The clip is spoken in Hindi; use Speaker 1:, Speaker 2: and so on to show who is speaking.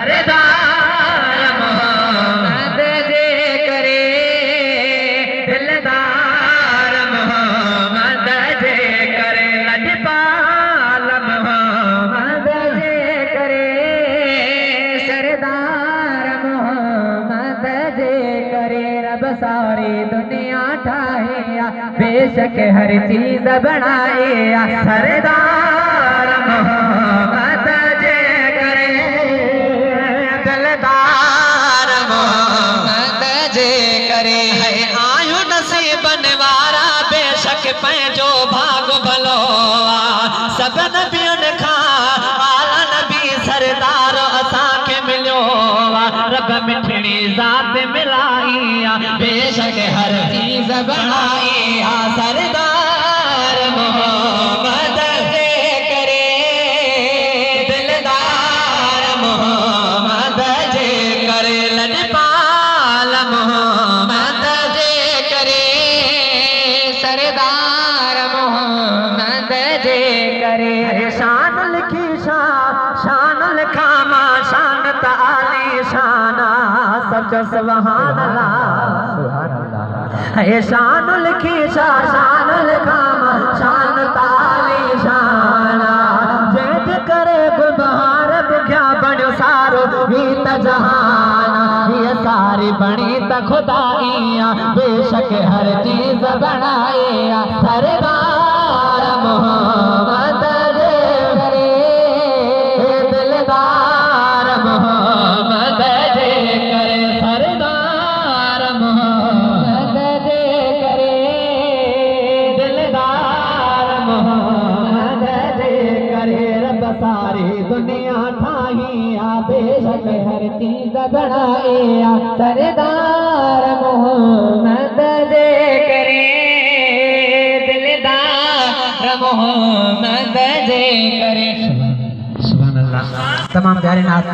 Speaker 1: सरदार मोहम्मद जे करे, दिलदार मोहम्मद जे करे, लजपाल मोहम्मद जे करे, सरदार मोहम्मद जे करे। रब सारी दुनिया ठाहिया, बेशक हर चीज बनाया, सरदार मोहम्मद जे करे, दिलदार मोहम्मद जे करे। आयु नसीब वारा बेशक पंहिंजो भाग भलो, सब नबियन खां आला नबी सरदार असांखे मिलियो। रब मिठड़ी ज़ात मिलाई, बेशक हर चीज बनाई, सरदार मोहम्मद जे करे, दिलदार मोहम्मद जे करे, लजपाल मोहम्मद जे करे, सरदार मोहम्मद जे करे। शान लिखी शान लिखा मां शान ताली शाना, सब जो सुभान अल्लाह। शान लिखी शान लिखा मां शान ताली शाना, जंहिं जे करे गुलबहार बुख्या बणियो सारो गीत जहाना। ये सारी बणी त खुदाई, बेशक हर चीज बनाए, सरदार मोहम्मद जे करे, दिलदार मोहम्मद जे करे, सरदार मोहम्मद जे करे, दिलदार मोहम्मद जे करे। रब सारी दुनिया ठाहिया, बेशक हर चीज बनाए, सरदार मोहम्मद जे करे, दिलदार मोहम्मद जे करे। सुभान अल्लाह। तमाम प्यारे नाथ